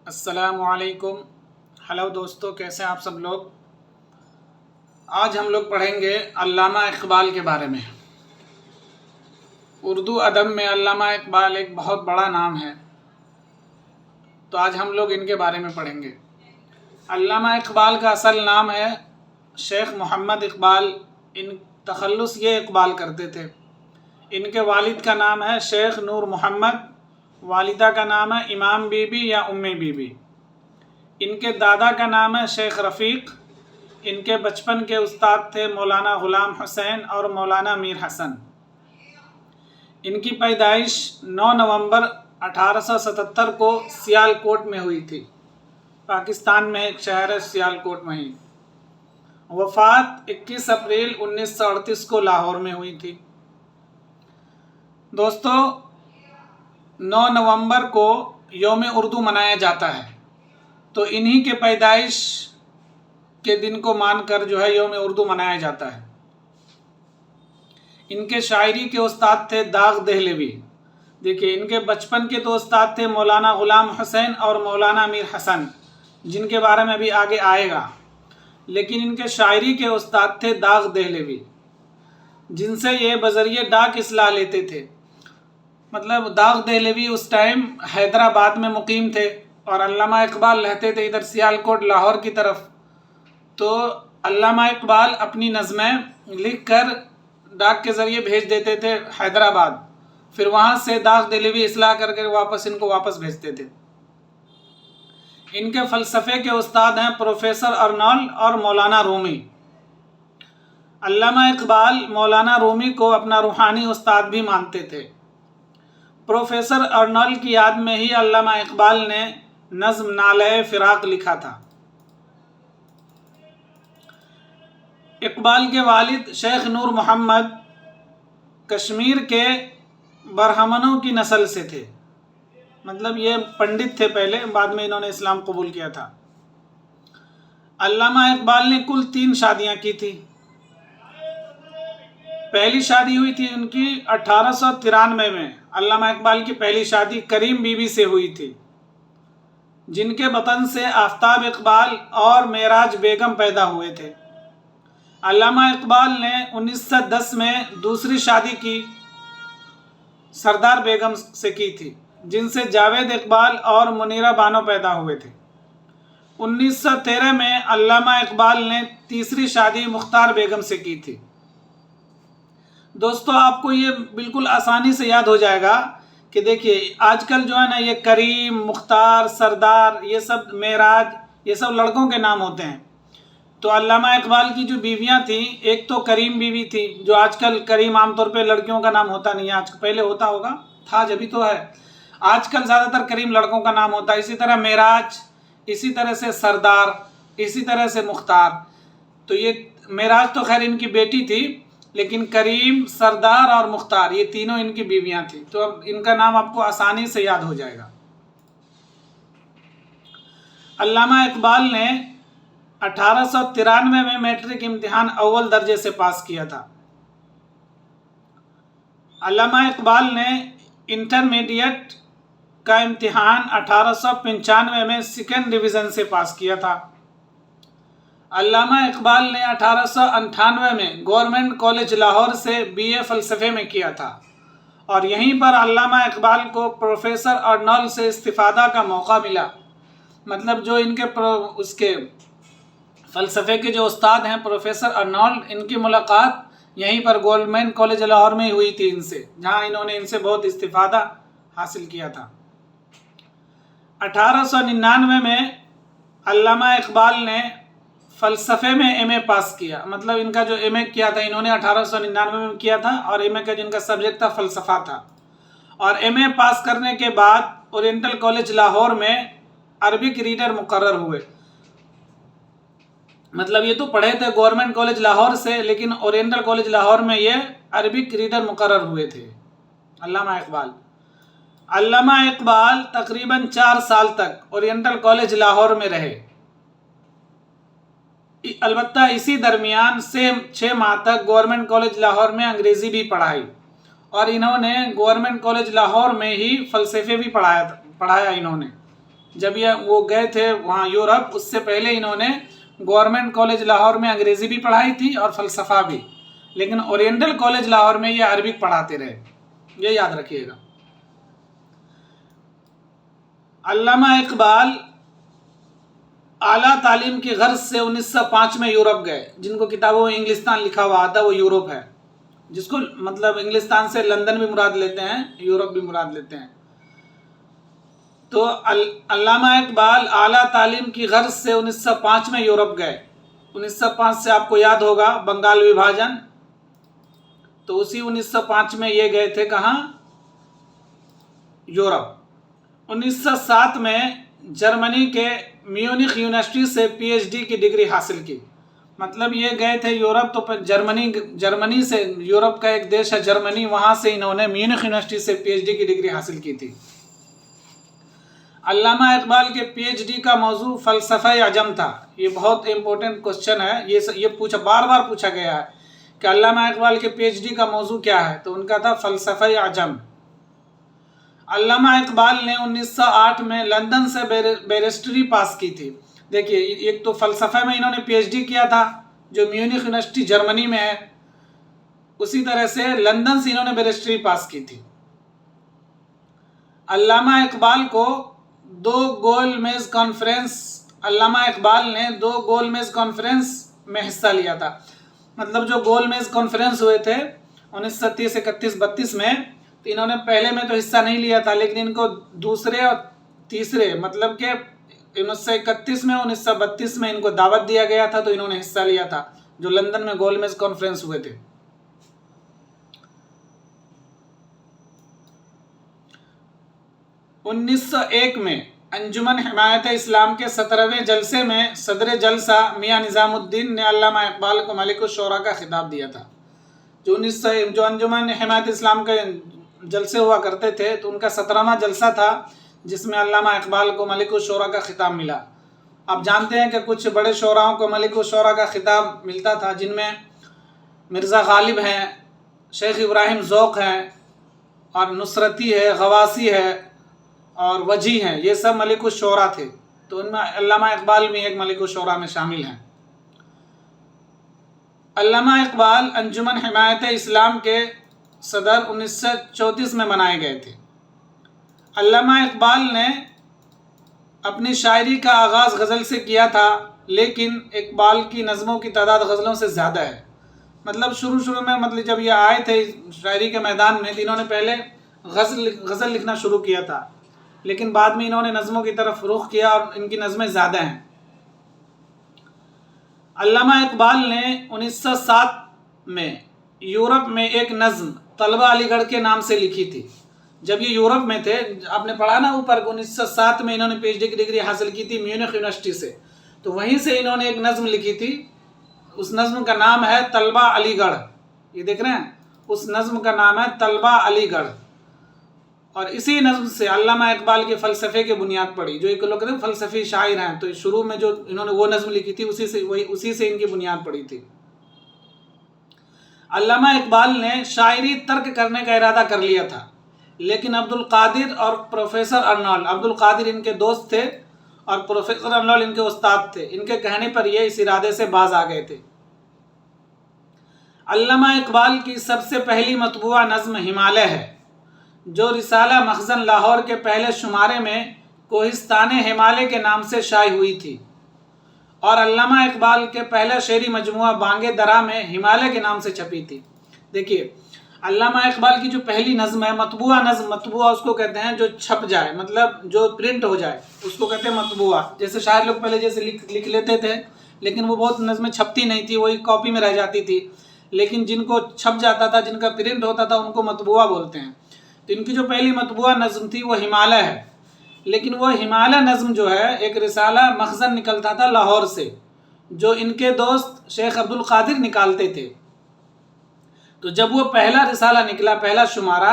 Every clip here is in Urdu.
السلام علیکم. ہلو دوستو، کیسے ہیں آپ سب لوگ؟ آج ہم لوگ پڑھیں گے علامہ اقبال کے بارے میں. اردو ادب میں علامہ اقبال ایک بہت بڑا نام ہے، تو آج ہم لوگ ان کے بارے میں پڑھیں گے. علامہ اقبال کا اصل نام ہے شیخ محمد اقبال. ان تخلص یہ اقبال کرتے تھے. ان کے والد کا نام ہے شیخ نور محمد، والدہ کا نام ہے امام بی بی یا امی بی بی. ان کے دادا کا نام ہے شیخ رفیق. ان کے بچپن کے استاد تھے مولانا غلام حسین اور مولانا میر حسن. ان کی پیدائش 9 نومبر 1877 کو سیالکوٹ میں ہوئی تھی. پاکستان میں ایک شہر ہے سیالکوٹ میں ہی. وفات 21 اپریل 1938 کو لاہور میں ہوئی تھی. دوستو، 9 نومبر کو یوم اردو منایا جاتا ہے، تو انہی کے پیدائش کے دن کو مان کر جو ہے یوم اردو منایا جاتا ہے. ان کے شاعری کے استاد تھے داغ دہلوی. دیکھیے، ان کے بچپن کے تو استاد تھے مولانا غلام حسین اور مولانا میر حسن، جن کے بارے میں ابھی آگے آئے گا. لیکن ان کے شاعری کے استاد تھے داغ دہلوی، جن سے یہ بذریعہ ڈاک اصلاح لیتے تھے. مطلب داغ دہلوی اس ٹائم حیدرآباد میں مقیم تھے اور علامہ اقبال رہتے تھے ادھر سیالکوٹ لاہور کی طرف. تو علامہ اقبال اپنی نظمیں لکھ کر ڈاک کے ذریعے بھیج دیتے تھے حیدرآباد، پھر وہاں سے داغ دہلوی اصلاح کر کے ان کو واپس بھیجتے تھے. ان کے فلسفے کے استاد ہیں پروفیسر ارنالڈ اور مولانا رومی. علامہ اقبال مولانا رومی کو اپنا روحانی استاد بھی مانتے تھے. پروفیسر ارنالڈ کی یاد میں ہی علامہ اقبال نے نظم نالہ فراق لکھا تھا. اقبال کے والد شیخ نور محمد کشمیر کے برہمنوں کی نسل سے تھے. مطلب یہ پنڈت تھے پہلے، بعد میں انہوں نے اسلام قبول کیا تھا. علامہ اقبال نے کل 3 شادیاں کی تھی. پہلی شادی ہوئی تھی ان کی 1893 میں. علامہ اقبال کی پہلی شادی کریم بی بی سے ہوئی تھی، جن کے بطن سے آفتاب اقبال اور معراج بیگم پیدا ہوئے تھے. علامہ اقبال نے 1910 میں دوسری شادی کی سردار بیگم سے کی تھی، جن سے جاوید اقبال اور منیرہ بانو پیدا ہوئے تھے. 1913 میں علامہ اقبال نے تیسری شادی مختار بیگم سے کی تھی. دوستو، آپ کو یہ بالکل آسانی سے یاد ہو جائے گا کہ دیکھیے آج کل جو ہے نا یہ کریم، مختار، سردار، یہ سب معراج، یہ سب لڑکوں کے نام ہوتے ہیں. تو علامہ اقبال کی جو بیویاں تھیں، ایک تو کریم بیوی تھی، جو آج کل کریم عام طور پہ لڑکیوں کا نام ہوتا نہیں ہے. آج پہلے ہوتا ہوگا، تھا جبھی تو ہے. آج کل زیادہ تر کریم لڑکوں کا نام ہوتا ہے. اسی طرح معراج، اسی طرح سے سردار، اسی طرح سے مختار. تو یہ معراج تو خیر ان کی بیٹی تھی، لیکن کریم، سردار اور مختار یہ تینوں ان کی بیویاں تھیں. تو اب ان کا نام آپ کو آسانی سے یاد ہو جائے گا. علامہ اقبال نے 1893 میں میٹرک امتحان اول درجے سے پاس کیا تھا. علامہ اقبال نے انٹرمیڈیٹ کا امتحان 1895 میں سیکنڈ ڈویژن سے پاس کیا تھا. علامہ اقبال نے 1898 میں گورنمنٹ کالج لاہور سے BA فلسفے میں کیا تھا، اور یہیں پر علامہ اقبال کو پروفیسر ارنالڈ سے استفادہ کا موقع ملا. مطلب جو ان کے اس کے فلسفے کے جو استاد ہیں پروفیسر ارنالڈ، ان کی ملاقات یہیں پر گورنمنٹ کالج لاہور میں ہوئی تھی ان سے، جہاں انہوں نے ان سے بہت استفادہ حاصل کیا تھا. 1899 میں علامہ اقبال نے فلسفے میں MA پاس کیا. مطلب ان کا جو MA کیا تھا انہوں نے 1899 میں کیا تھا، اور MA کا جن کا سبجیکٹ تھا فلسفہ تھا. اور MA پاس کرنے کے بعد اورینٹل کالج لاہور میں عربک ریڈر مقرر ہوئے. مطلب یہ تو پڑھے تھے گورنمنٹ کالج لاہور سے، لیکن اورینٹل کالج لاہور میں یہ عربک ریڈر مقرر ہوئے تھے علامہ اقبال. علامہ اقبال تقریباً 4 سال تک اورینٹل کالج لاہور میں رہے. البتہ اسی درمیان 6 ماہ تک گورنمنٹ کالج لاہور میں انگریزی بھی پڑھائی، اور انہوں نے گورنمنٹ کالج لاہور میں ہی فلسفے بھی پڑھایا انہوں نے. جب وہ گئے تھے وہاں یورپ، اس سے پہلے انہوں نے گورنمنٹ کالج لاہور میں انگریزی بھی پڑھائی تھی اور فلسفہ بھی، لیکن اورینٹل کالج لاہور میں یہ عربک پڑھاتے رہے، یہ یاد رکھیے گا۔ علامہ اقبال اعلیٰ تعلیم کی غرض سے 1905 میں یورپ گئے۔ جن کو کتابوں میں انگلستان لکھا ہوا آتا ہے وہ یورپ ہے، جس کو مطلب انگلستان سے لندن بھی مراد لیتے ہیں، یورپ بھی مراد لیتے ہیں۔ تو علامہ اقبال اعلیٰ تعلیم کی غرض سے 1905 میں یورپ گئے۔ 1905 سے آپ کو یاد ہوگا بنگال وبھاجن، تو اسی 1905 میں یہ گئے تھے کہاں؟ یورپ۔ 1907 میں جرمنی کے میونخ یونیورسٹی سے پی ایچ ڈی کی ڈگری حاصل کی۔ مطلب یہ گئے تھے یورپ، تو پھر جرمنی سے، یورپ کا ایک دیش ہے جرمنی، وہاں سے انہوں نے میونخ یونیورسٹی سے پی ایچ ڈی کی ڈگری حاصل کی تھی۔ علامہ اقبال کے پی ایچ ڈی کا موضوع فلسفہ عجم تھا۔ یہ بہت امپورٹنٹ کوسچن ہے، یہ بار بار پوچھا گیا ہے کہ علامہ اقبال کے پی ایچ ڈی کا موضوع کیا ہے، تو ان کا تھا فلسفہ عجم۔ علامہ اقبال نے 1908 میں لندن سے بیرسٹری پاس کی تھی۔ دیکھیے، ایک تو فلسفہ میں انہوں نے پی ایچ ڈی کیا تھا جو میونخ یونیورسٹی جرمنی میں ہے، اسی طرح سے لندن سے انہوں نے بیرسٹری پاس کی تھی۔ علامہ اقبال کو علامہ اقبال نے 2 گول میز کانفرنس میں حصہ لیا تھا۔ مطلب جو گول میز کانفرنس ہوئے تھے 1930، 31، 32 میں، تو انہوں نے پہلے میں تو حصہ نہیں لیا تھا، لیکن ان کو دوسرے اور تیسرے، مطلب کہ 1931 میں 1932 میں ان کو دعوت دیا گیا تھا، تو انہوں نے حصہ لیا تھا جو لندن میں گول میز کانفرنس ہوئے تھے۔ 1901 میں انجمن حمایت اسلام کے 17ویں جلسے میں صدر جلسہ میاں نظام الدین نے علامہ اقبال کو ملک الشعراء کا خطاب دیا تھا۔ جو انجمن حمایت اسلام کے جلسے ہوا کرتے تھے، تو ان کا 17واں جلسہ تھا جس میں علامہ اقبال کو ملک الشعراء کا خطاب ملا۔ آپ جانتے ہیں کہ کچھ بڑے شعراؤں کو ملک الشعراء کا خطاب ملتا تھا، جن میں مرزا غالب ہیں، شیخ ابراہیم ذوق ہیں، اور نصرتی ہے، غواثی ہے، اور وجی ہیں، یہ سب ملک الشعراء تھے۔ تو ان میں علامہ اقبال بھی ایک ملک الشعراء میں شامل ہیں۔ علامہ اقبال انجمن حمایت اسلام کے صدر 1934 میں بنائے گئے تھے۔ علامہ اقبال نے اپنی شاعری کا آغاز غزل سے کیا تھا، لیکن اقبال کی نظموں کی تعداد غزلوں سے زیادہ ہے۔ مطلب شروع میں جب یہ آئے تھے شاعری کے میدان میں، تو انہوں نے پہلے غزل لکھنا شروع کیا تھا، لیکن بعد میں انہوں نے نظموں کی طرف رخ کیا اور ان کی نظمیں زیادہ ہیں۔ علامہ اقبال نے 1907 میں یورپ میں ایک نظم طلبہ علی گڑھ کے نام سے لکھی تھی۔ جب یہ یورپ میں تھے، آپ نے پڑھا نا اوپر، 1907 میں انہوں نے پی ایچ ڈی کی ڈگری حاصل کی تھی میونخ یونیورسٹی سے، تو وہیں سے انہوں نے ایک نظم لکھی تھی۔ اس نظم کا نام ہے طلبہ علی گڑھ۔ یہ دیکھ رہے ہیں، اس نظم کا نام ہے طلبہ علی گڑھ، اور اسی نظم سے علامہ اقبال کے فلسفے کی بنیاد پڑی۔ جو ایک لوگ کہتے ہیں فلسفی شاعر ہیں، تو شروع میں جو انہوں نے وہ نظم لکھی تھی، اسی سے ان کی بنیاد پڑی تھی۔ علامہ اقبال نے شاعری ترک کرنے کا ارادہ کر لیا تھا، لیکن عبدالقادر اور پروفیسر ارنالڈ، عبدالقادر ان کے دوست تھے اور پروفیسر ارنالڈ ان کے استاد تھے، ان کے کہنے پر یہ اس ارادے سے باز آ گئے تھے۔ علامہ اقبال کی سب سے پہلی مطبوعہ نظم ہمالیہ ہے، جو رسالہ مخزن لاہور کے پہلے شمارے میں کوہستان ہمالیہ کے نام سے شائع ہوئی تھی، اور علامہ اقبال کے پہلا شعری مجموعہ بانگ درا میں ہمالیہ کے نام سے چھپی تھی۔ دیکھیے، علامہ اقبال کی جو پہلی نظم ہے مطبوعہ نظم، مطبوعہ اس کو کہتے ہیں جو چھپ جائے، مطلب جو پرنٹ ہو جائے، اس کو کہتے ہیں مطبوعہ۔ جیسے شاعر لوگ پہلے جیسے لکھ لیتے تھے، لیکن وہ بہت نظمیں چھپتی نہیں تھی، وہی کاپی میں رہ جاتی تھی، لیکن جن کو چھپ جاتا تھا، جن کا پرنٹ ہوتا تھا، ان کو مطبوعہ بولتے ہیں۔ تو ان کی جو پہلی مطبوعہ نظم تھی وہ ہمالیہ ہے، لیکن وہ ہمالیہ نظم جو ہے ایک رسالہ مخزن نکلتا تھا لاہور سے، جو ان کے دوست شیخ عبدالقادر نکالتے تھے۔ تو جب وہ پہلا رسالہ نکلا، پہلا شمارہ،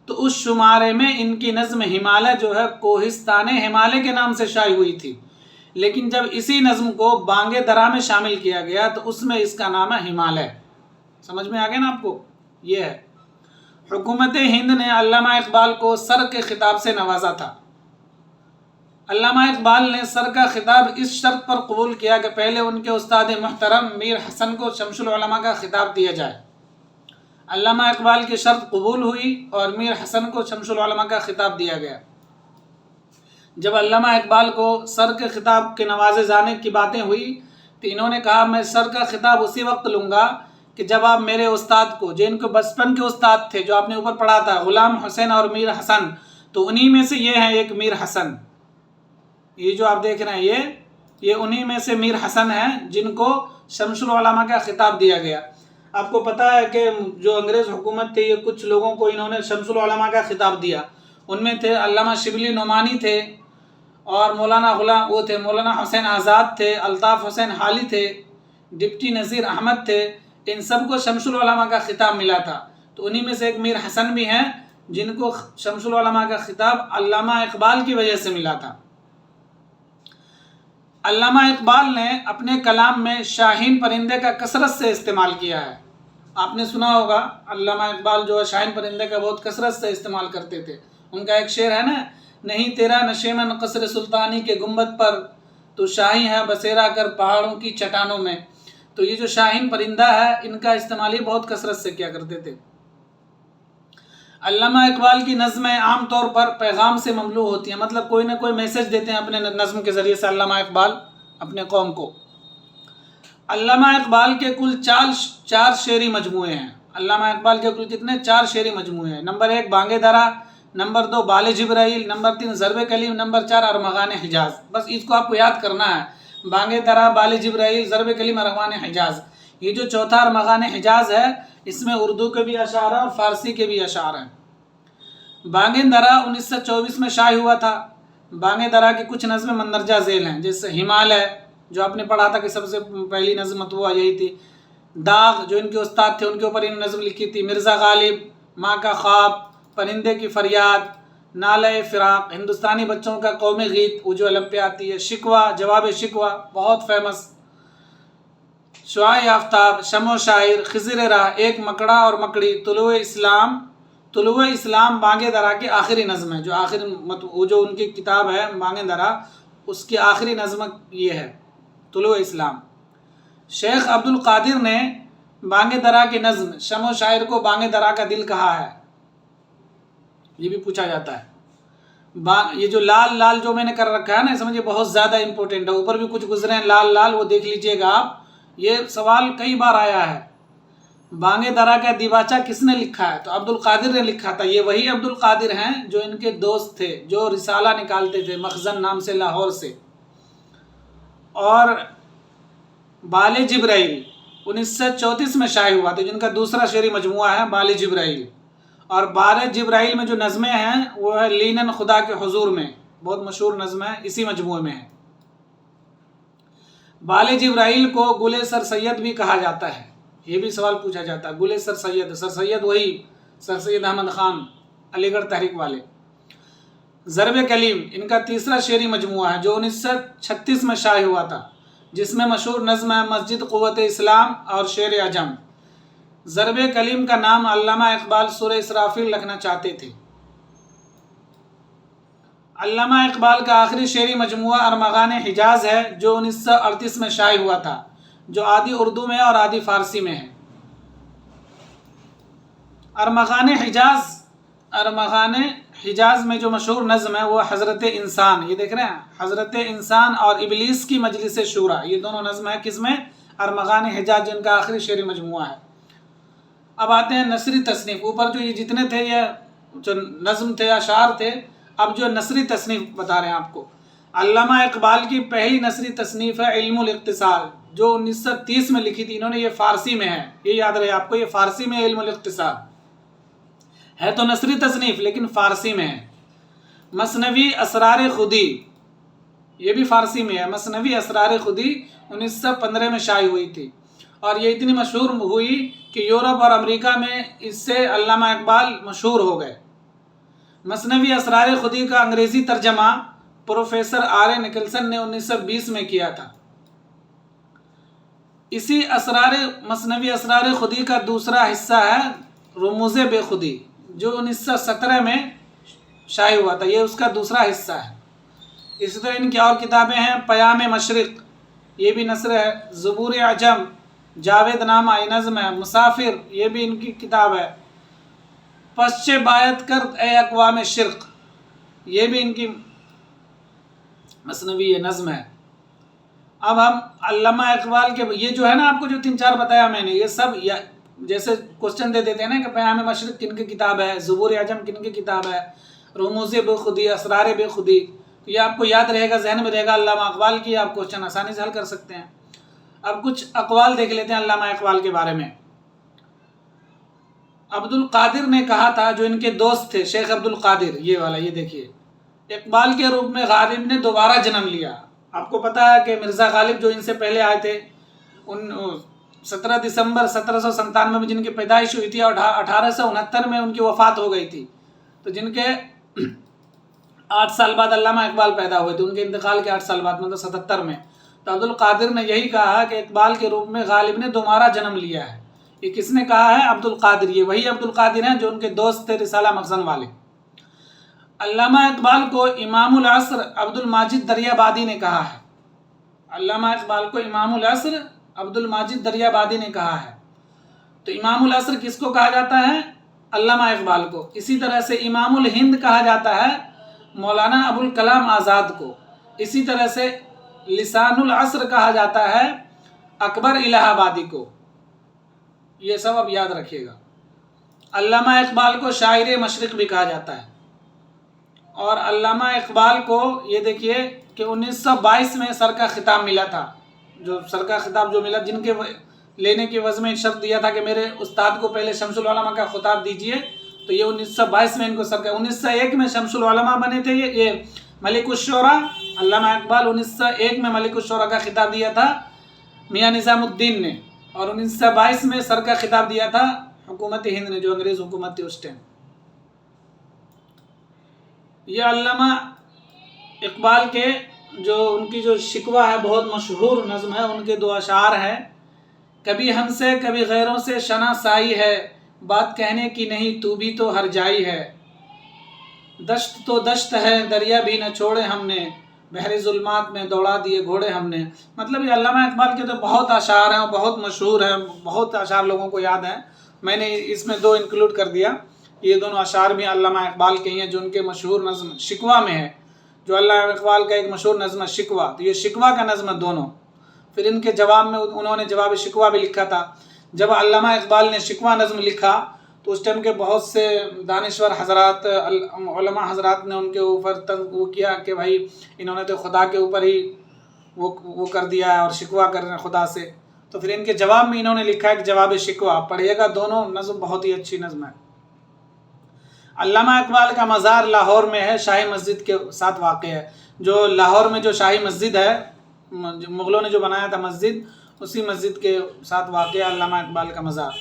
تو اس شمارے میں ان کی نظم ہمالیہ جو ہے کوہستان ہمالیہ کے نام سے شائع ہوئی تھی، لیکن جب اسی نظم کو بانگ درا میں شامل کیا گیا تو اس میں اس کا نام ہے ہمالیہ۔ سمجھ میں آ گیا نا آپ کو؟ یہ ہے۔ حکومت ہند نے علامہ اقبال کو سر کے خطاب سے نوازا تھا۔ علامہ اقبال نے سر کا خطاب اس شرط پر قبول کیا کہ پہلے ان کے استاد محترم میر حسن کو شمس العلماء کا خطاب دیا جائے۔ علامہ اقبال کی شرط قبول ہوئی اور میر حسن کو شمس العلماء کا خطاب دیا گیا۔ جب علامہ اقبال کو سر کے خطاب کے نوازے جانے کی باتیں ہوئی تو انہوں نے کہا میں سر کا خطاب اسی وقت لوں گا کہ جب آپ میرے استاد کو، جو ان کے بچپن کے استاد تھے، جو آپ نے اوپر پڑھا تھا، غلام حسین اور میر حسن، تو انہی میں سے یہ ہیں ایک میر حسن، یہ جو آپ دیکھ رہے ہیں یہ انہی میں سے میر حسن ہیں جن کو شمس العلماء کا خطاب دیا گیا۔ آپ کو پتہ ہے کہ جو انگریز حکومت تھی، یہ کچھ لوگوں کو انہوں نے شمس العلماء کا خطاب دیا۔ ان میں تھے علامہ شبلی نعمانی تھے، اور مولانا حسین آزاد تھے، الطاف حسین حالی تھے، ڈپٹی نذیر احمد تھے۔ ان سب کو شمس العلماء کا خطاب ملا تھا۔ تو انہی میں سے ایک میر حسن بھی ہیں جن کو شمس العلماء کا خطاب علامہ اقبال کی وجہ سے ملا تھا۔ علامہ اقبال نے اپنے کلام میں شاہین پرندے کا کثرت سے استعمال کیا ہے۔ آپ نے سنا ہوگا علامہ اقبال جو ہے شاہین پرندے کا بہت کثرت سے استعمال کرتے تھے۔ ان کا ایک شعر ہے نا، نہیں تیرا نشیمن قصر سلطانی کے گنبد پر، تو شاہی ہے بسیرا کر پہاڑوں کی چٹانوں میں۔ تو یہ جو شاہین پرندہ ہے، ان کا استعمال ہی بہت کثرت سے کیا کرتے تھے۔ علامہ اقبال کی نظمیں عام طور پر پیغام سے مملو ہوتی ہیں، مطلب کوئی نہ کوئی میسج دیتے ہیں اپنے نظم کے ذریعے سے علامہ اقبال اپنے قوم کو۔ علامہ اقبال کے کل چار شعری مجموعے ہیں۔ علامہ اقبال کے کل کتنے؟ 4 شعری مجموعے ہیں۔ نمبر 1 بانگ درا، نمبر 2 بال جبرائیل، نمبر 3 ضرب کلیم، نمبر 4 ارمغان حجاز۔ بس اس کو آپ کو یاد کرنا ہے، بانگ درا، بال جبرائیل، ضرب کلیم، ارمغان حجاز۔ یہ جو چوتھا ارمغان حجاز ہے، اس میں اردو کے بھی اشعار ہیں اور فارسی کے بھی اشعار ہیں۔ بانگ درا 1924 میں شائع ہوا تھا۔ بانگ درا کی کچھ نظمیں مندرجہ ذیل ہیں، جیسے ہمال ہے جو آپ نے پڑھا تھا کہ سب سے پہلی نظم مطبوعہ یہی تھی۔ داغ جو ان کے استاد تھے، ان کے اوپر انہوں نے نظم لکھی تھی۔ مرزا غالب، ماں کا خواب، پرندے کی فریاد، نالہ فراق، ہندوستانی بچوں کا قومی گیت وہ جو علم پہ آتی ہے، شکوہ، جواب شکوہ بہت فیمس، شعاع آفتاب، شمع و شاعر، خضر راہ، ایک مکڑا اور مکڑی، طلوع اسلام بانگ درا کی آخری نظم ہے، وہ جو ان کی کتاب ہے بانگ درا، اس کی آخری نظم یہ ہے طلوع اسلام۔ شیخ عبد القادر نے بانگ درا کی نظم شمع و شاعر کو بانگ درا کا دل کہا ہے، یہ بھی پوچھا جاتا ہے۔ یہ جو لال لال جو میں نے کر رکھا ہے نا، سمجھے بہت زیادہ امپورٹنٹ ہے، اوپر بھی کچھ گزرے ہیں لال لال، وہ دیکھ لیجئے گا آپ، یہ سوال کئی بار آیا ہے۔ بانگ درا کا دیباچہ کس نے لکھا ہے؟ تو عبد القادر نے لکھا تھا۔ یہ وہی عبد القادر ہیں جو ان کے دوست تھے، جو رسالہ نکالتے تھے مخزن نام سے لاہور سے۔ اور بال جبرائیل 1934 میں شائع ہوا تھا، جن کا دوسرا شعری مجموعہ ہے بال جبرائیل۔ اور بال جبرائیل میں جو نظمیں ہیں وہ ہے لینن خدا کے حضور میں، بہت مشہور نظم ہے، اسی مجموعے میں ہے۔ بال جبرائیل کو گل سر سید بھی کہا جاتا ہے، یہ بھی سوال پوچھا جاتا ہے۔ گل سر سید وہی سر سید احمد خان علی گڑھ تحریک والے۔ ضرب کلیم ان کا تیسرا شعری مجموعہ ہے جو 1936 میں شائع ہوا تھا، جس میں مشہور نظم ہے مسجد قوت اسلام اور شعر عجم۔ ضرب کلیم کا نام علامہ اقبال سورہ اسرافیل رکھنا چاہتے تھے۔ علامہ اقبال کا آخری شعری مجموعہ ارمغان حجاز ہے جو 1938 میں شائع ہوا تھا، جو آدھی اردو میں اور آدھی فارسی میں ہے۔ ارمغان حجاز میں جو مشہور نظم ہے وہ حضرت انسان، یہ دیکھ رہے ہیں، حضرت انسان اور ابلیس کی مجلس شورا، یہ دونوں نظم ہیں کس میں؟ ارمغان حجاز، جن کا آخری شعری مجموعہ ہے۔ اب آتے ہیں نثری تصنیف۔ اوپر جو یہ جتنے تھے یہ جو نظم تھے، اشعار تھے، اب جو نثری تصنیف بتا رہے ہیں آپ کو۔ علامہ اقبال کی پہلی نثری تصنیف ہے علم الاقتصاد، جو 1930 میں لکھی تھی انہوں نے، یہ فارسی میں ہے، یہ یاد رہے آپ کو، یہ فارسی میں علم الاقتصاد ہے، تو نثری تصنیف لیکن فارسی میں ہے۔ مثنوی اسرار خودی، یہ بھی فارسی میں ہے، مثنوی اسرار خودی 1915 میں شائع ہوئی تھی، اور یہ اتنی مشہور ہوئی کہ یورپ اور امریکہ میں اس سے علامہ اقبال مشہور ہو گئے۔ مثنوی اسرار خودی کا انگریزی ترجمہ پروفیسر آر نکلسن نے 1920 میں کیا تھا۔ اسی مثنوی اسرار خودی کا دوسرا حصہ ہے رموز بے خودی، جو 1917 میں شائع ہوا تھا، یہ اس کا دوسرا حصہ ہے۔ اسی طرح ان کی اور کتابیں ہیں پیام مشرق، یہ بھی نثر ہے، زبور عجم، جاوید نامہ یہ نظم ہے، مسافر یہ بھی ان کی کتاب ہے، پسچے بایت کرد اے اقوام شرق یہ بھی ان کی مثنوی یہ نظم ہے۔ اب ہم علامہ اقبال کے یہ جو ہے نا آپ کو جو 3-4 بتایا میں نے، یہ سب جیسے کوسچن دے دیتے ہیں نا کہ پیام مشرق کن کی کتاب ہے، زبور عجم کن کی کتاب ہے، رموز بے خودی، اسرار بے خودی، تو یہ آپ کو یاد رہے گا، ذہن میں رہے گا علامہ اقبال کی، آپ کوسچن آسانی سے حل کر سکتے ہیں۔ اب کچھ اقوال دیکھ لیتے ہیں علامہ اقبال کے بارے میں۔ عبد القادر نے کہا تھا، جو ان کے دوست تھے شیخ عبد القادر، یہ والا یہ دیکھیے، اقبال کے روپ میں غالب نے دوبارہ جنم لیا۔ آپ کو پتہ ہے کہ مرزا غالب جو ان سے پہلے آئے تھے، 17 دسمبر 1797 میں جن کی پیدائش ہوئی تھی اور 1869 میں ان کی وفات ہو گئی تھی، تو جن کے 8 سال بعد علامہ اقبال پیدا ہوئے تھے، ان کے انتقال کے 8 سال بعد مطلب 77 میں، تو عبد القادر نے یہی کہا کہ اقبال کے روپ میں غالب نے دوبارہ جنم لیا ہے۔ یہ کس نے کہا ہے؟ عبد القادر، یہ وہی عبد القادر ہیں جو ان کے دوست تھے رسالہ مخزن والے۔ علامہ اقبال کو امام العصر عبد الماجد دریابادی نے کہا ہے، علامہ اقبال کو امام العصر عبد الماجد دریابادی نے کہا ہے۔ تو امام العصر کس کو کہا جاتا ہے؟ علامہ اقبال کو۔ اسی طرح سے امام الہند کہا جاتا ہے مولانا ابو الکلام آزاد کو۔ اسی طرح سے لسان العصر کہا جاتا ہے اکبر الہ آبادی کو۔ یہ سب اب یاد رکھیے گا۔ علامہ اقبال کو شاعر مشرق بھی کہا جاتا ہے، اور علامہ اقبال کو یہ دیکھیے کہ 1922 میں سر کا خطاب ملا تھا، جو سر کا خطاب جو ملا، جن کے لینے کی عوض میں شرط دیا تھا کہ میرے استاد کو پہلے شمس العلماء کا خطاب دیجئے، تو یہ 1922 میں ان کو سر کا، 1901 میں شمس العلماء بنے تھے یہ ملک الشعراء، علامہ اقبال 1901 میں ملک الشعراء کا خطاب دیا تھا میاں نظام الدین نے، اور 1922 میں سر کا خطاب دیا تھا حکومت ہند نے، جو انگریز حکومت تھی اس ٹائم۔ یہ علامہ اقبال کے جو ان کی جو شکوہ ہے، بہت مشہور نظم ہے، ان کے 2 اشعار ہیں۔ کبھی ہم سے کبھی غیروں سے شناسائی ہے، بات کہنے کی نہیں تو بھی تو ہر جائی ہے، دشت تو دشت ہے دریا بھی نہ چھوڑے ہم نے، بحر ظلمات میں دوڑا دیے گھوڑے ہم نے۔ مطلب یہ علامہ اقبال کے تو بہت اشعار ہیں، بہت مشہور ہیں، بہت اشعار لوگوں کو یاد ہیں، میں نے اس میں 2 انکلوڈ کر دیا۔ یہ دونوں اشعار بھی علامہ اقبال کے ہیں جو ان کے مشہور نظم شکوہ میں ہے، جو علامہ اقبال کا ایک مشہور نظم ہے شکوہ، تو یہ شکوہ کا نظم ہے دونوں۔ پھر ان کے جواب میں انہوں نے جواب شکوہ بھی لکھا تھا۔ جب علامہ اقبال نے شکوہ نظم لکھا تو اس ٹائم کے بہت سے دانشور حضرات، علماء حضرات نے ان کے اوپر وہ کیا کہ بھائی انہوں نے تو خدا کے اوپر ہی وہ کر دیا ہے اور شکوہ کر رہے ہیں خدا سے، تو پھر ان کے جواب میں انہوں نے لکھا ہے کہ جواب شکوہ، پڑھیے گا، دونوں نظم بہت ہی اچھی نظم ہے۔ علامہ اقبال کا مزار لاہور میں ہے، شاہی مسجد کے ساتھ واقع ہے، جو لاہور میں جو شاہی مسجد ہے، مغلوں نے جو بنایا تھا مسجد، اسی مسجد کے ساتھ واقع ہے علامہ اقبال کا مزار۔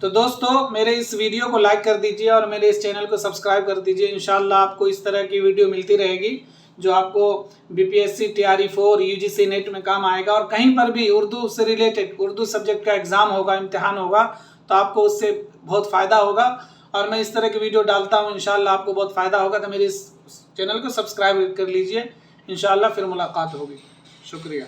تو دوستو میرے اس ویڈیو کو لائک کر دیجئے اور میرے اس چینل کو سبسکرائب کر دیجئے، انشاءاللہ آپ کو اس طرح کی ویڈیو ملتی رہے گی جو آپ کو BPSC TRE4 UGC نیٹ میں کام آئے گا، اور کہیں پر بھی اردو سے ریلیٹڈ اردو سبجیکٹ کا ایگزام ہوگا، امتحان ہوگا، تو آپ کو اس سے بہت فائدہ ہوگا، اور میں اس طرح کی ویڈیو ڈالتا ہوں، انشاءاللہ آپ کو بہت فائدہ ہوگا، تو میرے اس چینل کو سبسکرائب کر لیجئے، انشاءاللہ پھر ملاقات ہوگی۔ شکریہ۔